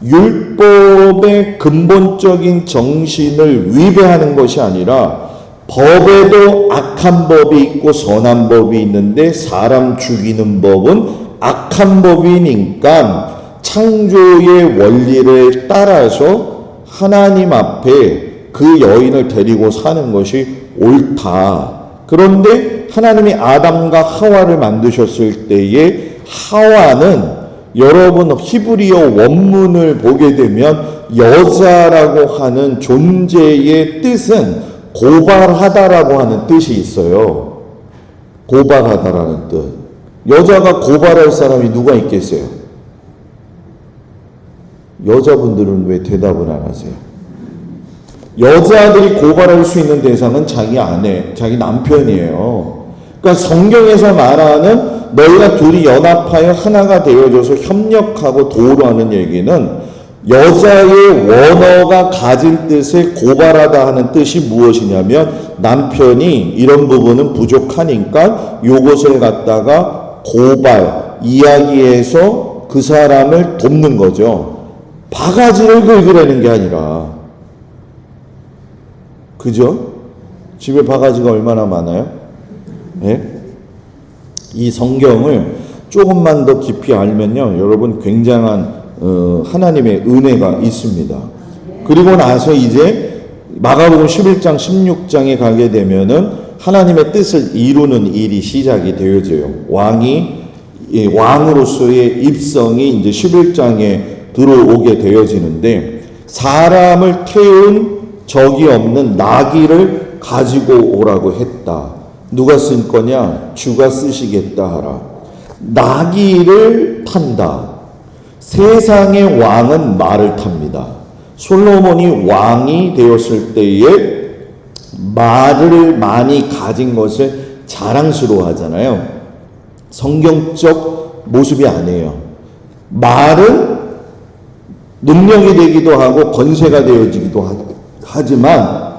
율법의 근본적인 정신을 위배하는 것이 아니라 법에도 악한 법이 있고 선한 법이 있는데 사람 죽이는 법은 악한 법이니까 창조의 원리를 따라서 하나님 앞에 그 여인을 데리고 사는 것이 옳다. 그런데 하나님이 아담과 하와를 만드셨을 때에 하와는 여러분 히브리어 원문을 보게 되면 여자라고 하는 존재의 뜻은 고발하다라고 하는 뜻이 있어요. 고발하다라는 뜻. 여자가 고발할 사람이 누가 있겠어요? 여자분들은 왜 대답을 안 하세요? 여자들이 고발할 수 있는 대상은 자기 아내, 자기 남편이에요. 그러니까 성경에서 말하는 너희가 둘이 연합하여 하나가 되어져서 협력하고 도우라는 얘기는 여자의 원어가 가진 뜻에 고발하다 하는 뜻이 무엇이냐면 남편이 이런 부분은 부족하니까 요것을 갖다가 고발, 이야기해서 그 사람을 돕는 거죠. 바가지를 긁으라는 게 아니라. 그죠? 집에 바가지가 얼마나 많아요? 네? 이 성경을 조금만 더 깊이 알면요, 여러분 굉장한 하나님의 은혜가 있습니다. 그리고 나서 이제 마가복음 11장 16장에 가게 되면은 하나님의 뜻을 이루는 일이 시작이 되어져요. 왕으로서의 입성이 이제 11장에 들어오게 되어지는데 사람을 태운 적이 없는 나귀를 가지고 오라고 했다. 누가 쓸 거냐? 주가 쓰시겠다 하라. 나귀를 탄다. 세상의 왕은 말을 탑니다. 솔로몬이 왕이 되었을 때에 말을 많이 가진 것을 자랑스러워 하잖아요. 성경적 모습이 아니에요. 말은 능력이 되기도 하고 권세가 되어지기도 하지만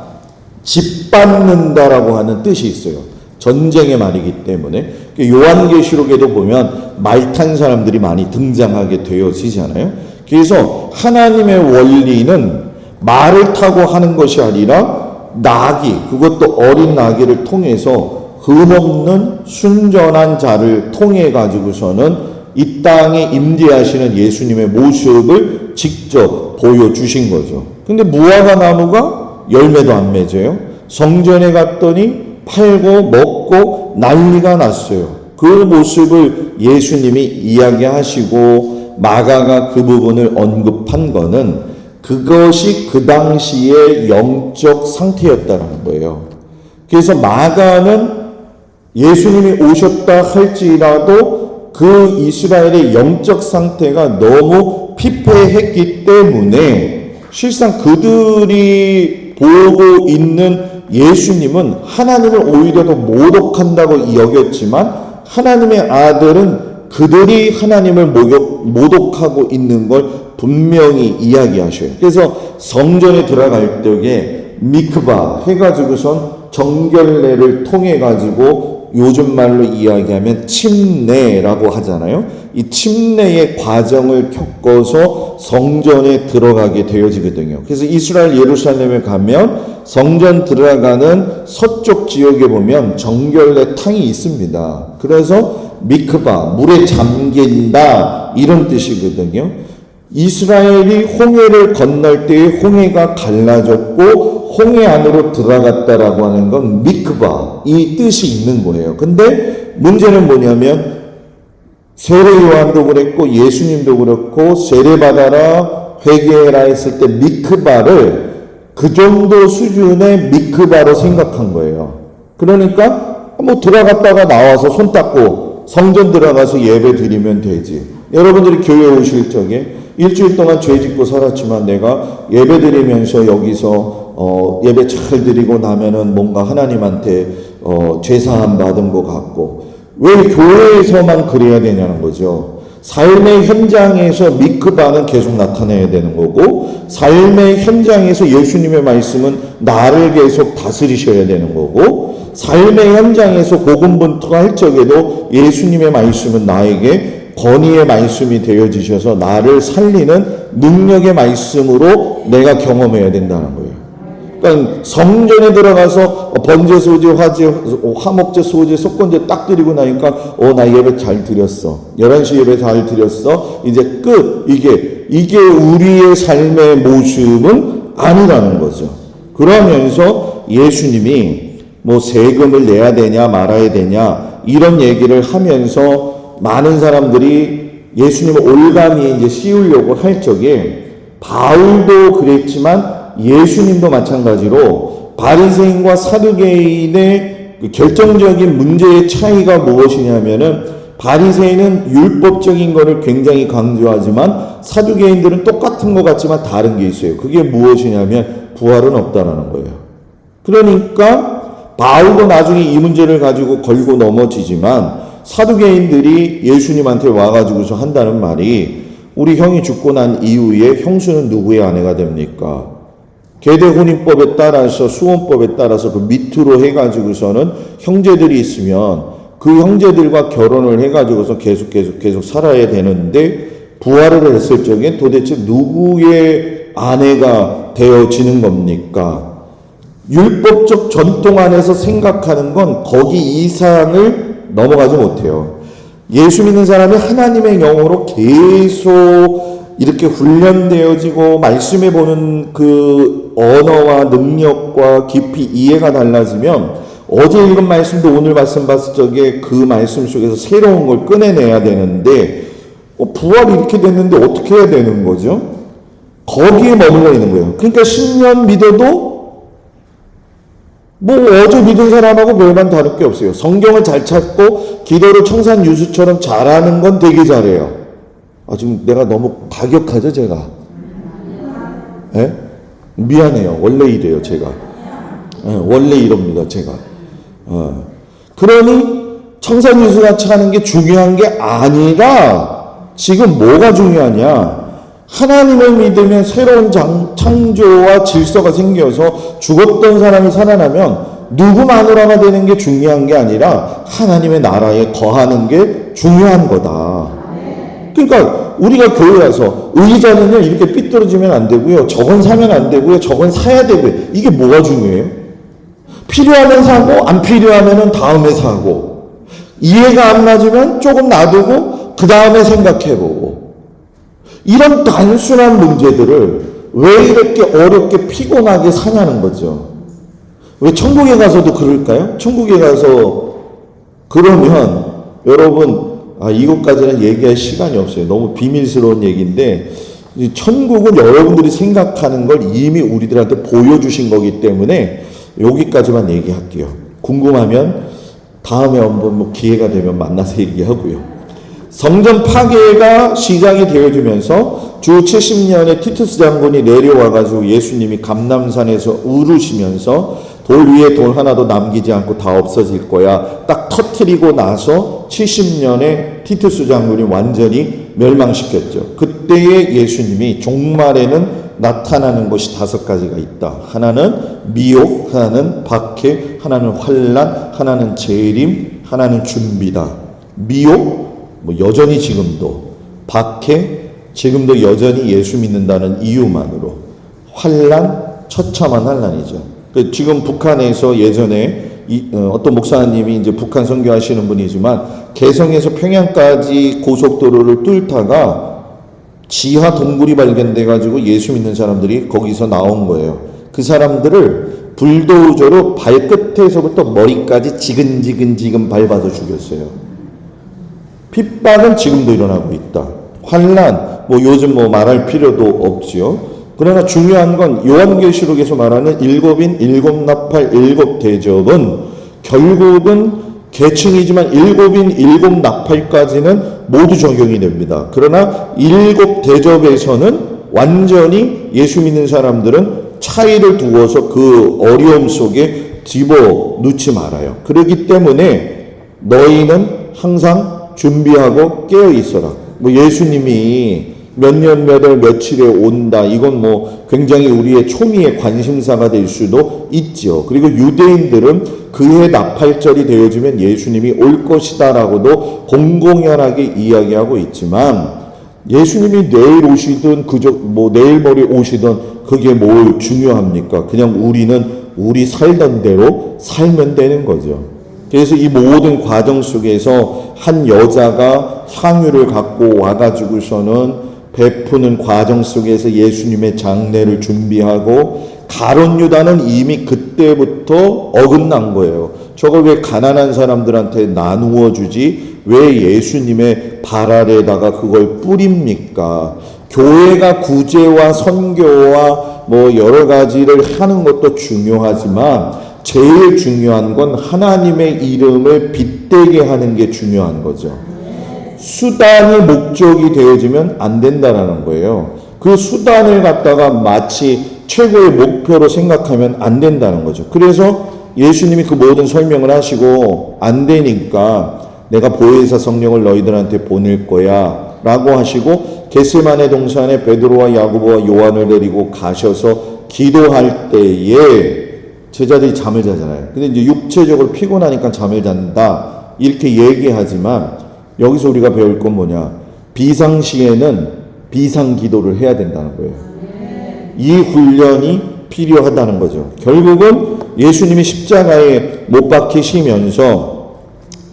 짓밟는다라고 하는 뜻이 있어요. 전쟁의 말이기 때문에. 요한계시록에도 보면 말 탄 사람들이 많이 등장하게 되어지잖아요. 그래서 하나님의 원리는 말을 타고 하는 것이 아니라 나귀, 그것도 어린 나귀를 통해서 흠없는 순전한 자를 통해 가지고서는 이 땅에 임재하시는 예수님의 모습을 직접 보여주신 거죠. 근데 무화과 나무가 열매도 안 맺어요. 성전에 갔더니 팔고 먹고 난리가 났어요. 그 모습을 예수님이 이야기하시고 마가가 그 부분을 언급한 거는 그것이 그 당시의 영적 상태였다는 거예요. 그래서 마가는 예수님이 오셨다 할지라도 그 이스라엘의 영적 상태가 너무 피폐했기 때문에 실상 그들이 보고 있는 예수님은 하나님을 오히려 더 모독한다고 여겼지만 하나님의 아들은 그들이 하나님을 모독하고 있는 걸 분명히 이야기하셔요. 그래서 성전에 들어갈 때에 미크바 해가지고선 정결례를 통해 가지고 요즘 말로 이야기하면 침례라고 하잖아요. 이 침례의 과정을 겪어서 성전에 들어가게 되어지거든요. 그래서 이스라엘 예루살렘에 가면 성전 들어가는 서쪽 지역에 보면 정결례 탕이 있습니다. 그래서 미크바, 물에 잠긴다 이런 뜻이거든요. 이스라엘이 홍해를 건널 때에 홍해가 갈라졌고 홍해 안으로 들어갔다라고 하는 건 미크바 이 뜻이 있는 거예요. 근데 문제는 뭐냐면 세례 요한도 그랬고 예수님도 그렇고 세례받아라 회개해라 했을 때 미크바를 그 정도 수준의 미크바로 생각한 거예요. 그러니까 뭐 들어갔다가 나와서 손 닦고 성전 들어가서 예배 드리면 되지. 여러분들이 교회 오실 적에 일주일 동안 죄 짓고 살았지만 내가 예배 드리면서 여기서 예배 잘 드리고 나면은 뭔가 하나님한테 죄사함 받은 것 같고 왜 교회에서만 그래야 되냐는 거죠. 삶의 현장에서 미크바는 계속 나타내야 되는 거고 삶의 현장에서 예수님의 말씀은 나를 계속 다스리셔야 되는 거고 삶의 현장에서 고군분투가 할 적에도 예수님의 말씀은 나에게 권위의 말씀이 되어지셔서 나를 살리는 능력의 말씀으로 내가 경험해야 된다는 거예요. 그러니까 성전에 들어가서 번제 소제, 화제, 화목제, 소제, 속건제 딱 드리고 나니까 나 예배 잘 드렸어. 11시 예배 잘 드렸어. 이제 끝. 이게 우리의 삶의 모습은 아니라는 거죠. 그러면서 예수님이 뭐 세금을 내야 되냐 말아야 되냐 이런 얘기를 하면서 많은 사람들이 예수님을 올가미에 이제 씌우려고 할 적에 바울도 그랬지만 예수님도 마찬가지로 바리새인과 사두개인의 그 결정적인 문제의 차이가 무엇이냐면은 바리새인은 율법적인 것을 굉장히 강조하지만 사두개인들은 똑같은 것 같지만 다른 게 있어요. 그게 무엇이냐면 부활은 없다라는 거예요. 그러니까 바울도 나중에 이 문제를 가지고 걸고 넘어지지만 사두개인들이 예수님한테 와가지고서 한다는 말이 우리 형이 죽고 난 이후에 형수는 누구의 아내가 됩니까? 계대혼인법에 따라서 수혼법에 따라서 그 밑으로 해가지고서는 형제들이 있으면 그 형제들과 결혼을 해가지고서 계속 살아야 되는데 부활을 했을 적에 도대체 누구의 아내가 되어지는 겁니까? 율법적 전통 안에서 생각하는 건 거기 이상을 넘어가지 못해요. 예수 믿는 사람이 하나님의 영으로 계속 이렇게 훈련되어지고 말씀해 보는 그 언어와 능력과 깊이 이해가 달라지면 어제 읽은 말씀도 오늘 말씀 봤을 적에 그 말씀 속에서 새로운 걸 꺼내내야 되는데 부활이 이렇게 됐는데 어떻게 해야 되는 거죠? 거기에 머물러 있는 거예요. 그러니까 10년 믿어도 뭐 어제 믿은 사람하고 별반 다를 게 없어요. 성경을 잘 찾고 기도를 청산유수처럼 잘하는 건 되게 잘해요. 지금 내가 너무 가격하죠 제가? 예? 미안해요. 원래 이래요 제가. 원래 이럽니다 제가. 그러니 청산유수같이 하는 게 중요한 게 아니라 지금 뭐가 중요하냐? 하나님을 믿으면 새로운 창조와 질서가 생겨서 죽었던 사람이 살아나면 누구 마누라가 되는 게 중요한 게 아니라 하나님의 나라에 거하는 게 중요한 거다. 그러니까 우리가 교회 와서 의자는요 이렇게 삐뚤어지면 안 되고요. 저건 사면 안 되고요. 저건 사야 되고요. 이게 뭐가 중요해요? 필요하면 사고 안 필요하면 다음에 사고 이해가 안 맞으면 조금 놔두고 그 다음에 생각해보고 이런 단순한 문제들을 왜 이렇게 어렵게 피곤하게 사냐는 거죠. 왜 천국에 가서도 그럴까요? 천국에 가서 그러면 여러분 이것까지는 얘기할 시간이 없어요. 너무 비밀스러운 얘기인데 천국은 여러분들이 생각하는 걸 이미 우리들한테 보여주신 거기 때문에 여기까지만 얘기할게요. 궁금하면 다음에 한번 뭐 기회가 되면 만나서 얘기하고요. 성전 파괴가 시작이 되어지면서 주 70년에 티투스 장군이 내려와가지고 예수님이 감람산에서 울으시면서 돌 위에 돌 하나도 남기지 않고 다 없어질 거야. 딱 터트리고 나서 70년에 티투스 장군이 완전히 멸망시켰죠. 그때의 예수님이 종말에는 나타나는 것이 5가지가 있다. 하나는 미혹, 하나는 박해, 하나는 환난, 하나는 재림, 하나는 준비다. 미혹, 여전히 지금도, 박해, 지금도 여전히 예수 믿는다는 이유만으로, 환난, 처참한 환난이죠. 지금 북한에서 예전에 어떤 목사님이 이제 북한 선교하시는 분이지만 개성에서 평양까지 고속도로를 뚫다가 지하 동굴이 발견돼 가지고 예수 믿는 사람들이 거기서 나온 거예요. 그 사람들을 불도저로 발끝에서부터 머리까지 지근지근 밟아서 죽였어요. 핍박은 지금도 일어나고 있다. 환난, 요즘 말할 필요도 없지요. 그러나 중요한 건 요한계시록에서 말하는 7인 7나팔 7대접은 결국은 계층이지만 7인 7나팔까지는 모두 적용이 됩니다. 그러나 7대접에서는 완전히 예수 믿는 사람들은 차이를 두어서 그 어려움 속에 집어넣지 말아요. 그렇기 때문에 너희는 항상 준비하고 깨어 있어라. 예수님이 몇 년, 몇 월, 며칠에 온다. 이건 굉장히 우리의 초미의 관심사가 될 수도 있죠. 그리고 유대인들은 그해 나팔절이 되어지면 예수님이 올 것이다라고도 공공연하게 이야기하고 있지만 예수님이 내일 오시든 내일 모레 오시든 그게 뭘 중요합니까? 그냥 우리는 우리 살던 대로 살면 되는 거죠. 그래서 이 모든 과정 속에서 한 여자가 향유를 갖고 와가지고서는 베푸는 과정 속에서 예수님의 장례를 준비하고 가룟 유다는 이미 그때부터 어긋난 거예요. 저걸 왜 가난한 사람들한테 나누어 주지? 왜 예수님의 발 아래에다가 그걸 뿌립니까? 교회가 구제와 선교와 여러 가지를 하는 것도 중요하지만 제일 중요한 건 하나님의 이름을 빗대게 하는 게 중요한 거죠. 수단이 목적이 되어지면 안 된다라는 거예요. 그 수단을 갖다가 마치 최고의 목표로 생각하면 안 된다는 거죠. 그래서 예수님이 그 모든 설명을 하시고 안 되니까 내가 보혜사 성령을 너희들한테 보낼 거야 라고 하시고 겟세마네 동산에 베드로와 야고보와 요한을 데리고 가셔서 기도할 때에 제자들이 잠을 자잖아요. 근데 이제 육체적으로 피곤하니까 잠을 잔다 이렇게 얘기하지만 여기서 우리가 배울 건 뭐냐? 비상시에는 비상기도를 해야 된다는 거예요. 이 훈련이 필요하다는 거죠. 결국은 예수님이 십자가에 못 박히시면서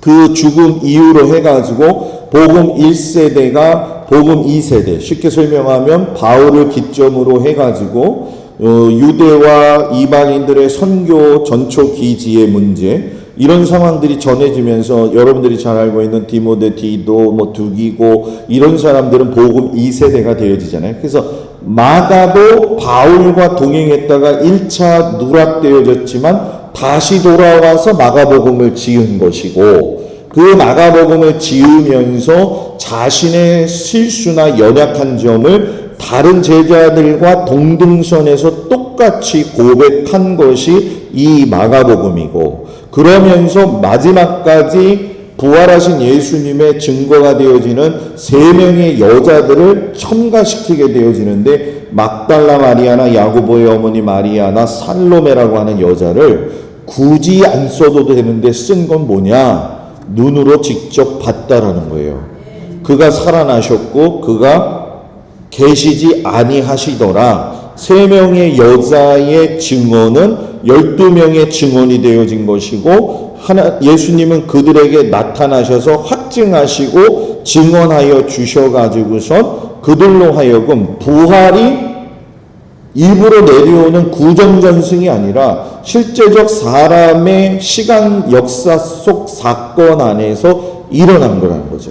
그 죽음 이후로 해가지고 복음 1세대가 복음 2세대, 쉽게 설명하면 바울을 기점으로 해가지고 유대와 이방인들의 선교 전초 기지의 문제, 이런 상황들이 전해지면서 여러분들이 잘 알고 있는 디모데, 디도, 두기고 이런 사람들은 복음 2세대가 되어지잖아요. 그래서 마가도 바울과 동행했다가 1차 누락되어졌지만 다시 돌아와서 마가복음을 지은 것이고 그 마가복음을 지으면서 자신의 실수나 연약한 점을 다른 제자들과 동등선에서 똑같이 고백한 것이 이 마가복음이고 그러면서 마지막까지 부활하신 예수님의 증거가 되어지는 3명의 여자들을 첨가시키게 되어지는데 막달라 마리아나 야고보의 어머니 마리아나 살로메라고 하는 여자를 굳이 안 써도 되는데 쓴 건 뭐냐? 눈으로 직접 봤다라는 거예요. 그가 살아나셨고 그가 계시지 아니하시더라. 3명의 여자의 증언은 12명의 증언이 되어진 것이고 예수님은 그들에게 나타나셔서 확증하시고 증언하여 주셔가지고선 그들로 하여금 부활이 일부러 내려오는 구정전승이 아니라 실제적 사람의 시간 역사 속 사건 안에서 일어난 거라는 거죠.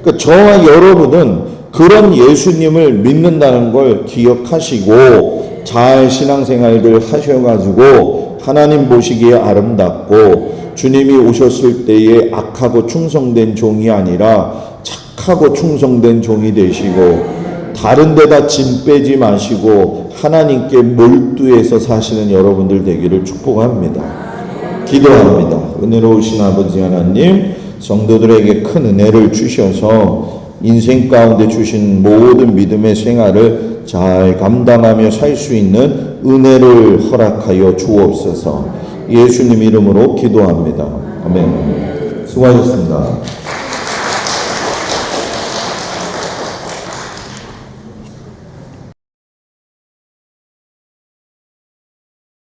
그러니까 저와 여러분은 그런 예수님을 믿는다는 걸 기억하시고 잘 신앙생활들 하셔가지고 하나님 보시기에 아름답고 주님이 오셨을 때에 악하고 충성된 종이 아니라 착하고 충성된 종이 되시고 다른 데다 짐 빼지 마시고 하나님께 몰두해서 사시는 여러분들 되기를 축복합니다. 기도합니다. 은혜로우신 아버지 하나님, 성도들에게 큰 은혜를 주셔서 인생 가운데 주신 모든 믿음의 생활을 잘 감당하며 살 수 있는 은혜를 허락하여 주옵소서. 예수님 이름으로 기도합니다. 아멘. 수고하셨습니다.